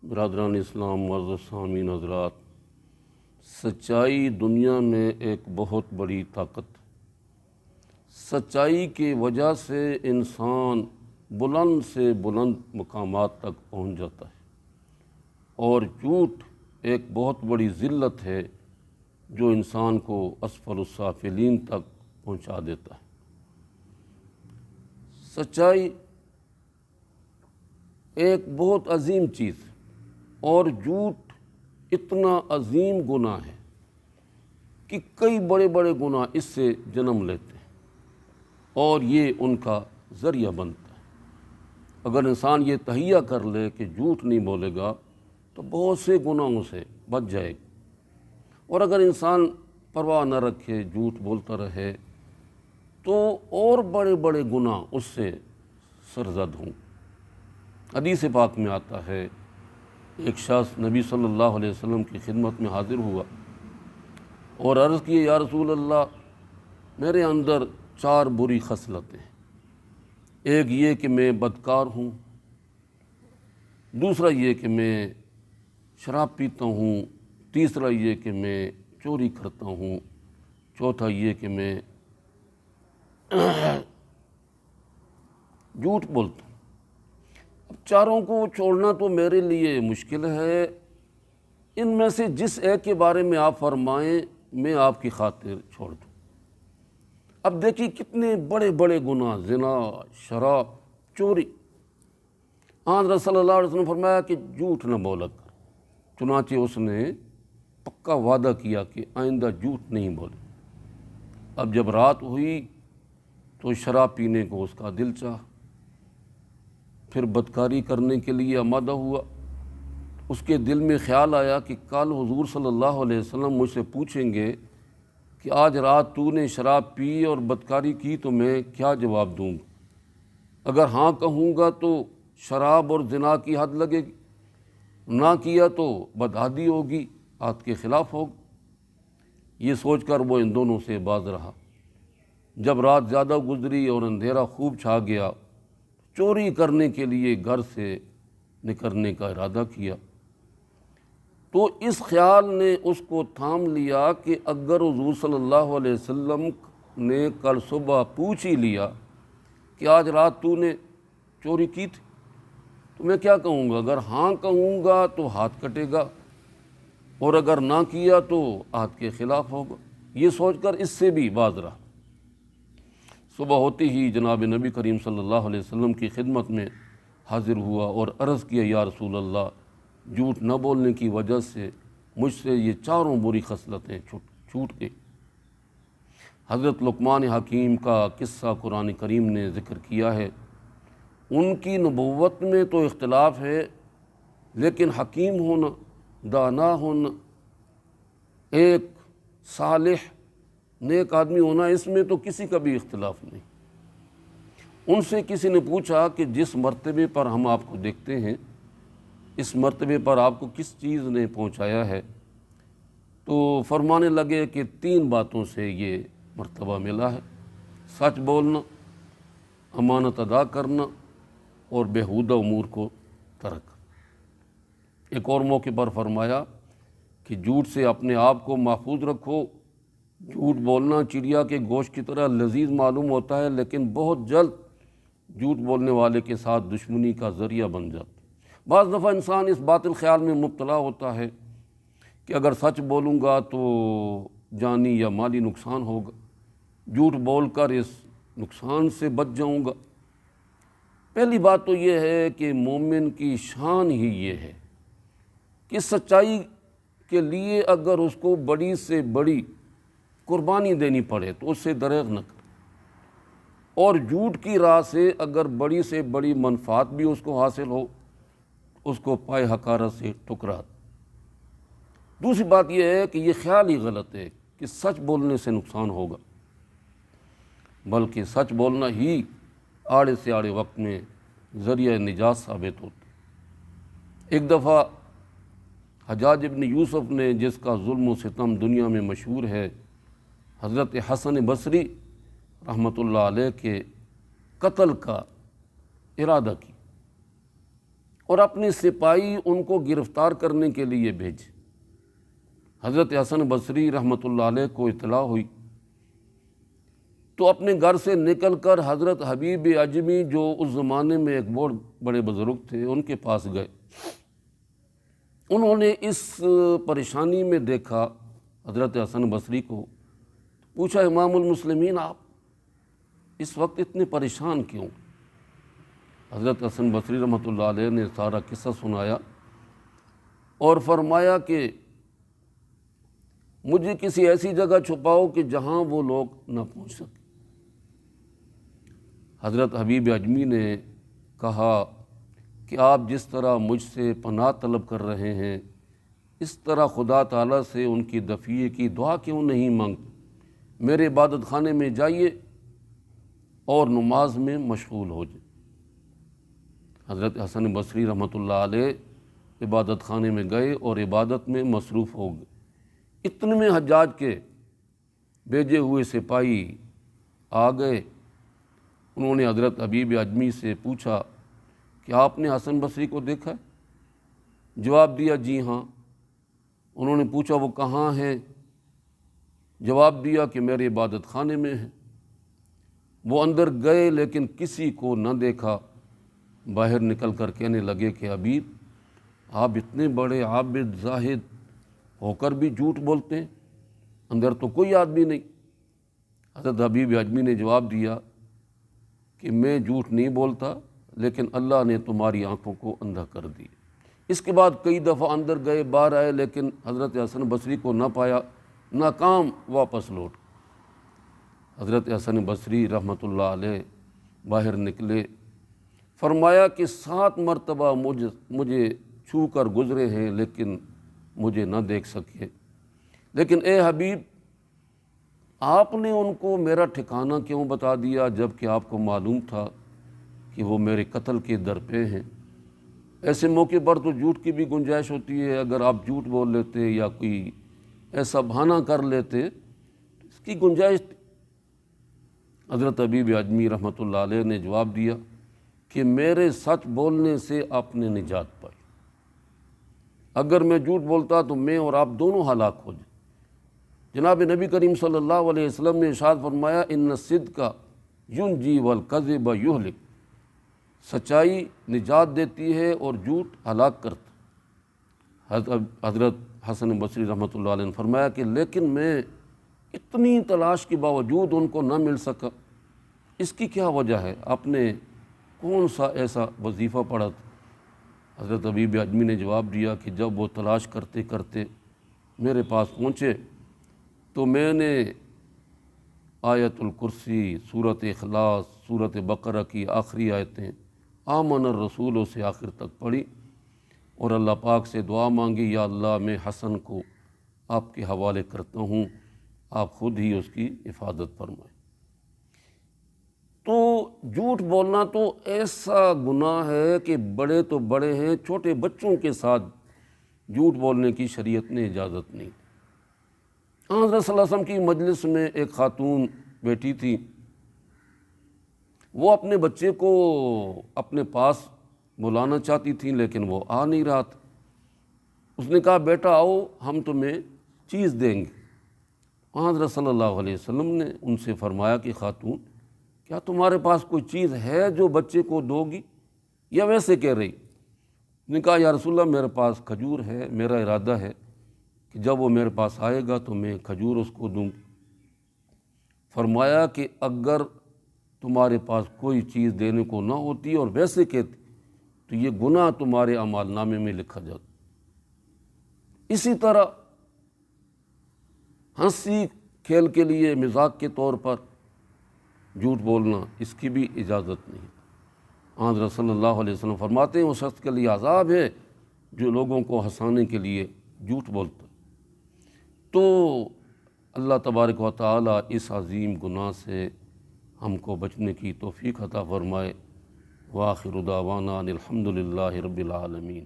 برادران اسلام، معزز سامعین حضرات، سچائی دنیا میں ایک بہت بڑی طاقت۔ سچائی کی وجہ سے انسان بلند سے بلند مقامات تک پہنچ جاتا ہے، اور جھوٹ ایک بہت بڑی ذلت ہے جو انسان کو اسفل السافلین تک پہنچا دیتا ہے۔ سچائی ایک بہت عظیم چیز ہے، اور جھوٹ اتنا عظیم گناہ ہے کہ کئی بڑے بڑے گناہ اس سے جنم لیتے ہیں اور یہ ان کا ذریعہ بنتا ہے۔ اگر انسان یہ تہیہ کر لے کہ جھوٹ نہیں بولے گا تو بہت سے گناہوں سے بچ جائے گا، اور اگر انسان پرواہ نہ رکھے، جھوٹ بولتا رہے، تو اور بڑے بڑے گناہ اس سے سرزد ہوں۔ حدیث پاک میں آتا ہے، ایک شخص نبی صلی اللہ علیہ وسلم کی خدمت میں حاضر ہوا اور عرض کی، یا رسول اللہ، میرے اندر 4 بری خصلتیں ہیں۔ ایک یہ کہ میں بدکار ہوں، دوسرا یہ کہ میں شراب پیتا ہوں، تیسرا یہ کہ میں چوری کرتا ہوں، چوتھا یہ کہ میں جھوٹ بولتا ہوں۔ اب چاروں کو چھوڑنا تو میرے لیے مشکل ہے، ان میں سے جس ایک کے بارے میں آپ فرمائیں میں آپ کی خاطر چھوڑ دوں۔ اب دیکھیے کتنے بڑے بڑے گناہ، زنا، شراب، چوری۔ حضرت صلی اللہ علیہ وسلم نے فرمایا کہ جھوٹ نہ بولا کر۔ چنانچہ اس نے پکا وعدہ کیا کہ آئندہ جھوٹ نہیں بولے۔ اب جب رات ہوئی تو شراب پینے کو اس کا دل چاہا، پھر بدکاری کرنے کے لیے آمادہ ہوا۔ اس کے دل میں خیال آیا کہ کل حضور صلی اللہ علیہ وسلم مجھ سے پوچھیں گے کہ آج رات تو نے شراب پی اور بدکاری کی تو میں کیا جواب دوں گا؟ اگر ہاں کہوں گا تو شراب اور زنا کی حد لگے گی، نہ کیا تو بدعہدی ہوگی، عہد کے خلاف ہوگا۔ یہ سوچ کر وہ ان دونوں سے باز رہا۔ جب رات زیادہ گزری اور اندھیرا خوب چھا گیا، چوری کرنے کے لیے گھر سے نکلنے کا ارادہ کیا، تو اس خیال نے اس کو تھام لیا کہ اگر حضور صلی اللہ علیہ وسلم نے کل صبح پوچھ ہی لیا کہ آج رات تو نے چوری کی تھی تو میں کیا کہوں گا؟ اگر ہاں کہوں گا تو ہاتھ کٹے گا، اور اگر نہ کیا تو عہد کے خلاف ہوگا۔ یہ سوچ کر اس سے بھی باز رہا۔ صبح ہوتے ہی جناب نبی کریم صلی اللہ علیہ وسلم کی خدمت میں حاضر ہوا اور عرض کیا، یا رسول اللہ، جھوٹ نہ بولنے کی وجہ سے مجھ سے یہ 4 بری خصلتیں چھوٹ گئی۔ حضرت لقمان حکیم کا قصہ قرآن کریم نے ذکر کیا ہے۔ ان کی نبوت میں تو اختلاف ہے، لیکن حکیم ہونا، دانا ہونا، ایک صالح نیک آدمی ہونا، اس میں تو کسی کا بھی اختلاف نہیں۔ ان سے کسی نے پوچھا کہ جس مرتبے پر ہم آپ کو دیکھتے ہیں، اس مرتبے پر آپ کو کس چیز نے پہنچایا ہے؟ تو فرمانے لگے کہ 3 باتوں سے یہ مرتبہ ملا ہے: سچ بولنا، امانت ادا کرنا، اور بیہودہ امور کو ترک۔ ایک اور موقع پر فرمایا کہ جھوٹ سے اپنے آپ کو محفوظ رکھو۔ جھوٹ بولنا چڑیا کے گوشت کی طرح لذیذ معلوم ہوتا ہے، لیکن بہت جلد جھوٹ بولنے والے کے ساتھ دشمنی کا ذریعہ بن جاتا ہے۔ بعض دفعہ انسان اس باطل خیال میں مبتلا ہوتا ہے کہ اگر سچ بولوں گا تو جانی یا مالی نقصان ہوگا، جھوٹ بول کر اس نقصان سے بچ جاؤں گا۔ پہلی بات تو یہ ہے کہ مومن کی شان ہی یہ ہے کہ سچائی کے لیے اگر اس کو بڑی سے بڑی قربانی دینی پڑے تو اس سے دریغ نہ کرے، اور جھوٹ کی راہ سے اگر بڑی سے بڑی منفعت بھی اس کو حاصل ہو، اس کو پائے حقارت سے ٹھکرا دے۔ دوسری بات یہ ہے کہ یہ خیال ہی غلط ہے کہ سچ بولنے سے نقصان ہوگا، بلکہ سچ بولنا ہی آڑے سے آڑے وقت میں ذریعہ نجات ثابت ہوتا ہے۔ ایک دفعہ حجاج ابن یوسف نے، جس کا ظلم و ستم دنیا میں مشہور ہے، حضرت حسن بصری رحمۃ اللہ علیہ کے قتل کا ارادہ کی، اور اپنے سپاہی ان کو گرفتار کرنے کے لیے بھیجے۔ حضرت حسن بصری رحمۃ اللہ علیہ کو اطلاع ہوئی تو اپنے گھر سے نکل کر حضرت حبیب عجمی جو اس زمانے میں ایک بہت بڑے بزرگ تھے ان کے پاس گئے۔ انہوں نے اس پریشانی میں دیکھا حضرت حسن بصری کو، پوچھا امام المسلمین آپ اس وقت اتنے پریشان کیوں؟ حضرت حسن بصری رحمۃ اللہ علیہ نے سارا قصہ سنایا اور فرمایا کہ مجھے کسی ایسی جگہ چھپاؤ کہ جہاں وہ لوگ نہ پہنچ سکیں۔ حضرت حبیب عجمی نے کہا کہ آپ جس طرح مجھ سے پناہ طلب کر رہے ہیں اس طرح خدا تعالیٰ سے ان کی دفیع کی دعا کیوں نہیں مانگتے؟ میرے عبادت خانے میں جائیے اور نماز میں مشغول ہو جائیں۔ حضرت حسن بصری رحمۃ اللہ علیہ عبادت خانے میں گئے اور عبادت میں مصروف ہو گئے۔ اتنے میں حجاج کے بھیجے ہوئے سپاہی آ گئے۔ انہوں نے حضرت حبیب عجمی سے پوچھا کہ آپ نے حسن بصری کو دیکھا ہے؟ جواب دیا جی ہاں۔ انہوں نے پوچھا وہ کہاں ہیں؟ جواب دیا کہ میرے عبادت خانے میں ہیں۔ وہ اندر گئے لیکن کسی کو نہ دیکھا۔ باہر نکل کر کہنے لگے کہ حبیب آپ اتنے بڑے عابد زاہد ہو کر بھی جھوٹ بولتے ہیں، اندر تو کوئی آدمی نہیں۔ حضرت حبیب عجمی نے جواب دیا کہ میں جھوٹ نہیں بولتا لیکن اللہ نے تمہاری آنکھوں کو اندھا کر دی۔ اس کے بعد کئی دفعہ اندر گئے باہر آئے لیکن حضرت حسن بصری کو نہ پایا، ناکام واپس لوٹ۔ حضرت حسن بصری رحمۃ اللہ علیہ باہر نکلے، فرمایا کہ 7 مرتبہ مجھے چھو کر گزرے ہیں لیکن مجھے نہ دیکھ سکے، لیکن اے حبیب آپ نے ان کو میرا ٹھکانہ کیوں بتا دیا جب کہ آپ کو معلوم تھا کہ وہ میرے قتل کے در پہ ہیں؟ ایسے موقع پر تو جھوٹ کی بھی گنجائش ہوتی ہے، اگر آپ جھوٹ بول لیتے یا کوئی ایسا بہانہ کر لیتے تو اس کی گنجائش تھی۔ حضرت حبیب عجمی رحمۃ اللہ علیہ نے جواب دیا کہ میرے سچ بولنے سے آپ نے نجات پائی، اگر میں جھوٹ بولتا تو میں اور آپ دونوں ہلاک ہو جائیں۔ جناب نبی کریم صلی اللہ علیہ وسلم نے ارشاد فرمایا ان الصدق ینجی والکذب یہلک، سچائی نجات دیتی ہے اور جھوٹ ہلاک کرتا۔ حضرت حسن بصری رحمۃ اللہ علیہ نے فرمایا کہ لیکن میں اتنی تلاش کے باوجود ان کو نہ مل سکا، اس کی کیا وجہ ہے؟ آپ نے کون سا ایسا وظیفہ پڑھا تھا؟ حضرت حبیب عجمی نے جواب دیا کہ جب وہ تلاش کرتے کرتے میرے پاس پہنچے تو میں نے آیت الکرسی، سورۃ اخلاص، سورۃ بقرہ کی آخری آیتیں آمن الرسول سے آخر تک پڑھی اور اللہ پاک سے دعا مانگی، یا اللہ میں حسن کو آپ کے حوالے کرتا ہوں، آپ خود ہی اس کی حفاظت فرمائیں۔ تو جھوٹ بولنا تو ایسا گناہ ہے کہ بڑے تو بڑے ہیں، چھوٹے بچوں کے ساتھ جھوٹ بولنے کی شریعت نے اجازت نہیں۔ حضرت صلی اللہ علیہ وسلم کی مجلس میں ایک خاتون بیٹھی تھی، وہ اپنے بچے کو اپنے پاس بلانا چاہتی تھیں لیکن وہ آ نہیں رہا تھا۔ اس نے کہا بیٹا آؤ ہم تمہیں چیز دیں گے۔ حضرت صلی اللہ علیہ وسلم نے ان سے فرمایا کہ خاتون کیا تمہارے پاس کوئی چیز ہے جو بچے کو دو گی یا ویسے کہہ رہی؟ نے کہا یا رسول اللہ میرے پاس کھجور ہے، میرا ارادہ ہے کہ جب وہ میرے پاس آئے گا تو میں کھجور اس کو دوں گی۔ فرمایا کہ اگر تمہارے پاس کوئی چیز دینے کو نہ ہوتی اور ویسے کہتی تو یہ گناہ تمہارے اعمال نامے میں لکھا جاتا۔ اسی طرح ہنسی کھیل کے لیے مذاق کے طور پر جھوٹ بولنا، اس کی بھی اجازت نہیں۔ حضرت صلی اللہ علیہ وسلم فرماتے ہیں اس شخص کے لیے عذاب ہے جو لوگوں کو ہنسانے کے لیے جھوٹ بولتا۔ تو اللہ تبارک و تعالی اس عظیم گناہ سے ہم کو بچنے کی توفیق عطا فرمائے۔ وآخر دعوانا ان الحمد للہ رب العالمین۔